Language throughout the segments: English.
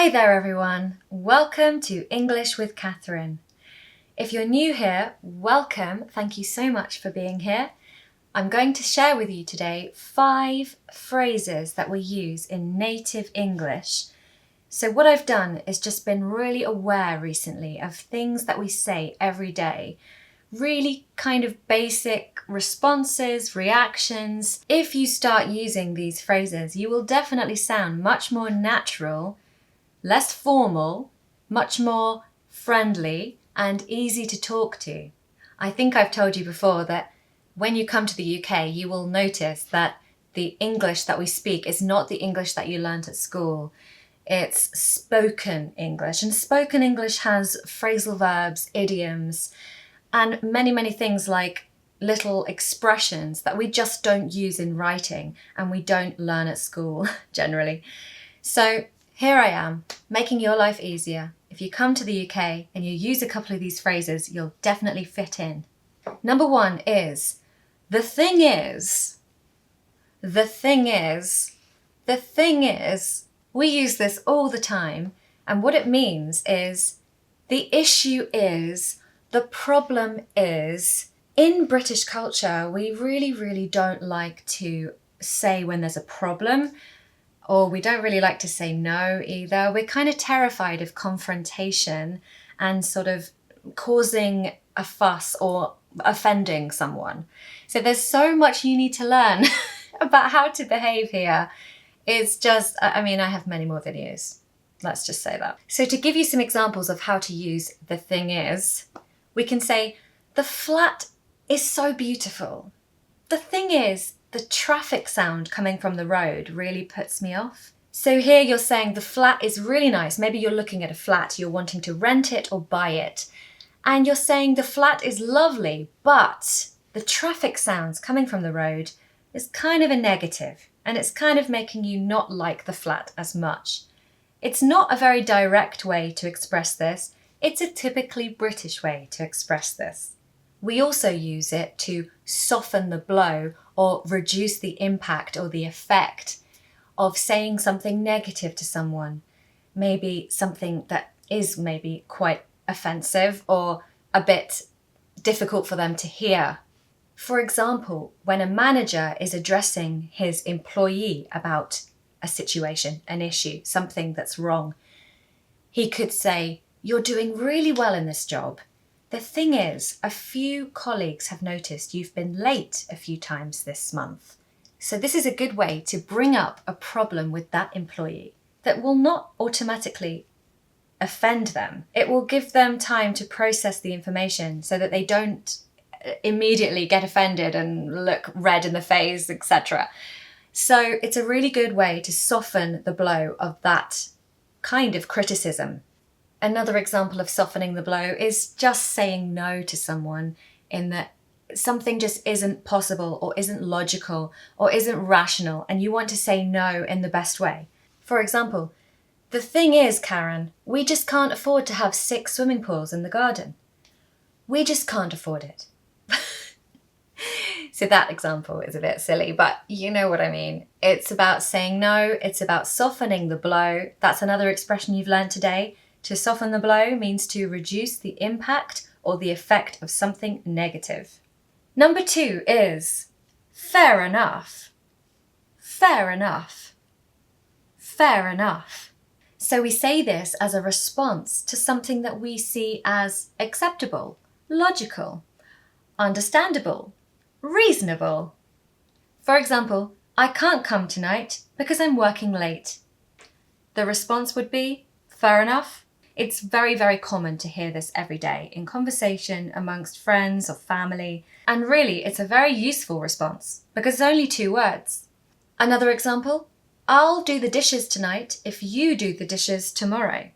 Hi there everyone, welcome to English with Catherine. If you're new here, welcome, thank you so much for being here. I'm going to share with you today 5 phrases that we use in native English. So what I've done is just been really aware recently of things that we say every day. Really kind of basic responses, reactions. If you start using these phrases, you will definitely sound much more natural, less formal, much more friendly and easy to talk to. I think I've told you before that when you come to the UK, you will notice that the English that we speak is not the English that you learnt at school. It's spoken English, and spoken English has phrasal verbs, idioms, and many things like little expressions that we just don't use in writing and we don't learn at school generally. So here I am, making your life easier. If you come to the UK and you use a couple of these phrases, you'll definitely fit in. Number 1 is, the thing is. The thing is. The thing is. We use this all the time, and what it means is, the issue is, the problem is. In British culture, we really don't like to say when there's a problem, or we don't really like to say no either. We're kind of terrified of confrontation and sort of causing a fuss or offending someone. So there's so much you need to learn about how to behave here. It's just, I have many more videos. Let's just say that. So to give you some examples of how to use the thing is, we can say, the flat is so beautiful. The thing is, the traffic sound coming from the road really puts me off. So here you're saying the flat is really nice. Maybe you're looking at a flat, you're wanting to rent it or buy it. And you're saying the flat is lovely, but the traffic sounds coming from the road is kind of a negative, and it's kind of making you not like the flat as much. It's not a very direct way to express this. It's a typically British way to express this. We also use it to soften the blow or reduce the impact or the effect of saying something negative to someone. Maybe something that is maybe quite offensive or a bit difficult for them to hear. For example, when a manager is addressing his employee about a situation, an issue, something that's wrong, he could say, "You're doing really well in this job. The thing is, a few colleagues have noticed you've been late a few times this month." So this is a good way to bring up a problem with that employee that will not automatically offend them. It will give them time to process the information so that they don't immediately get offended and look red in the face, etc. So it's a really good way to soften the blow of that kind of criticism. Another example of softening the blow is just saying no to someone, in that something just isn't possible or isn't logical or isn't rational, and you want to say no in the best way. For example, the thing is, Karen, we just can't afford to have 6 swimming pools in the garden. We just can't afford it. So that example is a bit silly, but you know what I mean. It's about saying no, it's about softening the blow. That's another expression you've learned today. To soften the blow means to reduce the impact or the effect of something negative. Number 2 is, fair enough. Fair enough. Fair enough. So we say this as a response to something that we see as acceptable, logical, understandable, reasonable. For example, I can't come tonight because I'm working late. The response would be, fair enough. It's very common to hear this every day in conversation amongst friends or family, and really it's a very useful response because it's only 2 words. Another example, I'll do the dishes tonight if you do the dishes tomorrow.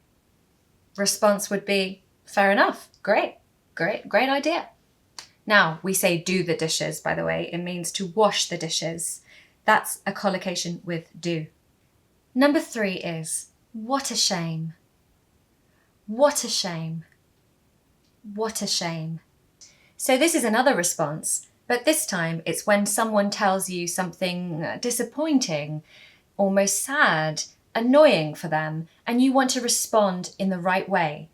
Response would be, fair enough, great idea. Now, we say do the dishes, by the way. It means to wash the dishes. That's a collocation with do. Number 3 is, what a shame. What a shame. What a shame. So this is another response, but this time it's when someone tells you something disappointing, almost sad, annoying for them and you want to respond in the right way.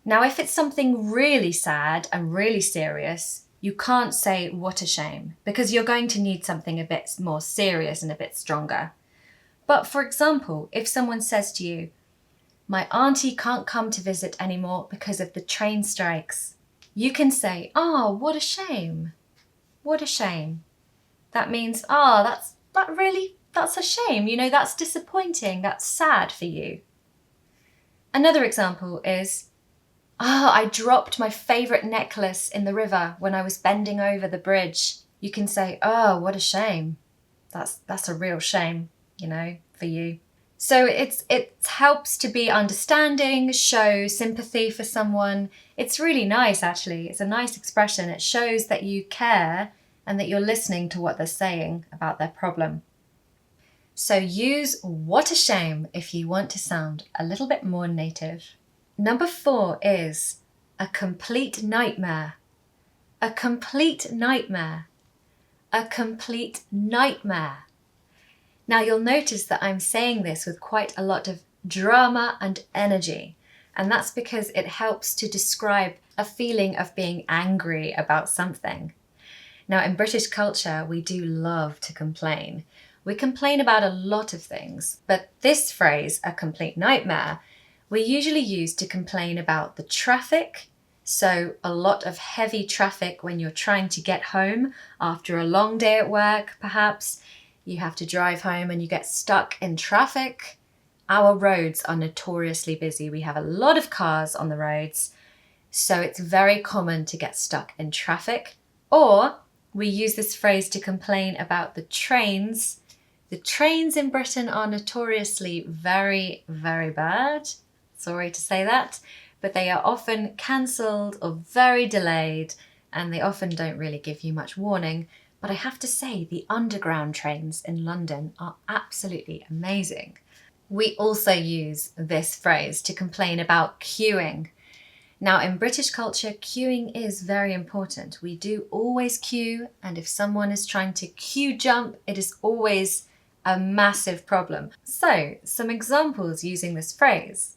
Now, if it's something really sad and really serious, you can't say, "What a shame," because you're going to need something a bit more serious and a bit stronger. But for example, if someone says to you, "My auntie can't come to visit anymore because of the train strikes," you can say, "Oh, what a shame. What a shame." That means, "Oh, that's a shame. That's disappointing. That's sad for you." Another example is, "Oh, I dropped my favorite necklace in the river when I was bending over the bridge." You can say, "Oh, what a shame. That's a real shame, for you." So it helps to be understanding, show sympathy for someone. It's really nice, actually. It's a nice expression. It shows that you care and that you're listening to what they're saying about their problem. So use "what a shame" if you want to sound a little bit more native. Number 4 is a complete nightmare. A complete nightmare. A complete nightmare. Now you'll notice that I'm saying this with quite a lot of drama and energy, and that's because it helps to describe a feeling of being angry about something. Now in British culture, we do love to complain. We complain about a lot of things, but this phrase, "a complete nightmare," we usually use to complain about the traffic. So a lot of heavy traffic when you're trying to get home after a long day at work, perhaps. You have to drive home and you get stuck in traffic. Our roads are notoriously busy. We have a lot of cars on the roads, so it's very common to get stuck in traffic. Or we use this phrase to complain about the trains. The trains in Britain are notoriously very, very bad. Sorry to say that, but they are often cancelled or very delayed, and they often don't really give you much warning. But I have to say, the underground trains in London are absolutely amazing. We also use this phrase to complain about queuing. Now, in British culture, queuing is very important. We do always queue, and if someone is trying to queue jump, it is always a massive problem. So, some examples using this phrase.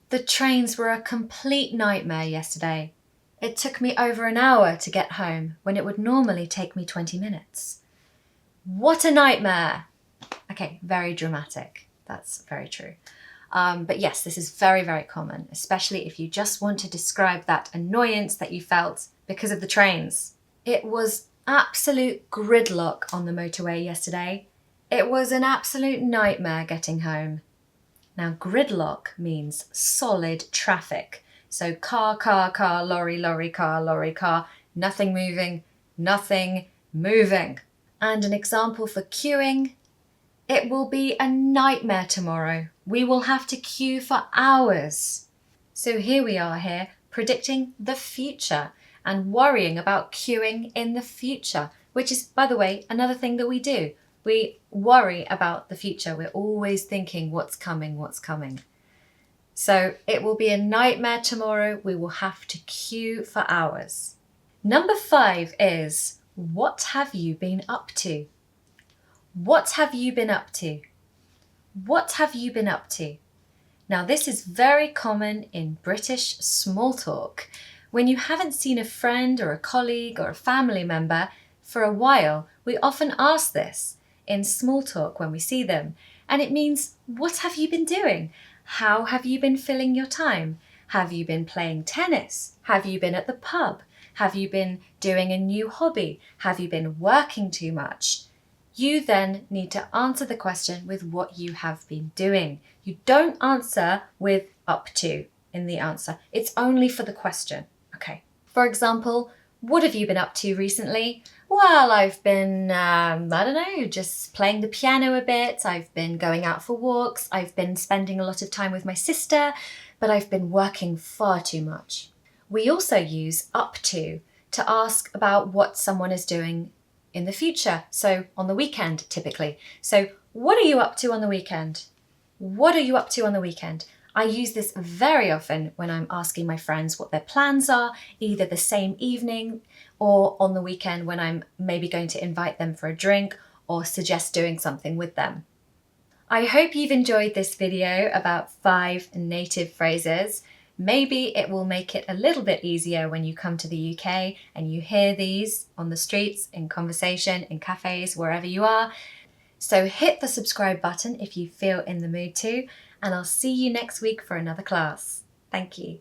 "The trains were a complete nightmare yesterday. It took me over an hour to get home when it would normally take me 20 minutes. What a nightmare." Okay, very dramatic. That's very true. But yes, this is very, very common, especially if you just want to describe that annoyance that you felt because of the trains. "It was absolute gridlock on the motorway yesterday. It was an absolute nightmare getting home." Now, gridlock means solid traffic. So car, lorry, car, nothing moving, nothing moving. And an example for queuing: "It will be a nightmare tomorrow. We will have to queue for hours." So here we are predicting the future and worrying about queuing in the future, which is, by the way, another thing that we do. We worry about the future. We're always thinking what's coming, what's coming. So it will be a nightmare tomorrow. We will have to queue for hours. Number 5 is, what have you been up to? What have you been up to? What have you been up to? Now, this is very common in British small talk. When you haven't seen a friend or a colleague or a family member for a while, we often ask this in small talk when we see them. And it means, what have you been doing? How have you been filling your time? Have you been playing tennis? Have you been at the pub? Have you been doing a new hobby? Have you been working too much? You then need to answer the question with what you have been doing. You don't answer with "up to" in the answer. It's only for the question. Okay. For example, what have you been up to recently? Well, I've been, just playing the piano a bit. I've been going out for walks. I've been spending a lot of time with my sister, but I've been working far too much. We also use "up to" ask about what someone is doing in the future. So on the weekend, typically. So what are you up to on the weekend? What are you up to on the weekend? I use this very often when I'm asking my friends what their plans are, either the same evening or on the weekend when I'm maybe going to invite them for a drink or suggest doing something with them. I hope you've enjoyed this video about 5 native phrases. Maybe it will make it a little bit easier when you come to the UK and you hear these on the streets, in conversation, in cafes, wherever you are. So hit the subscribe button if you feel in the mood to, and I'll see you next week for another class. Thank you.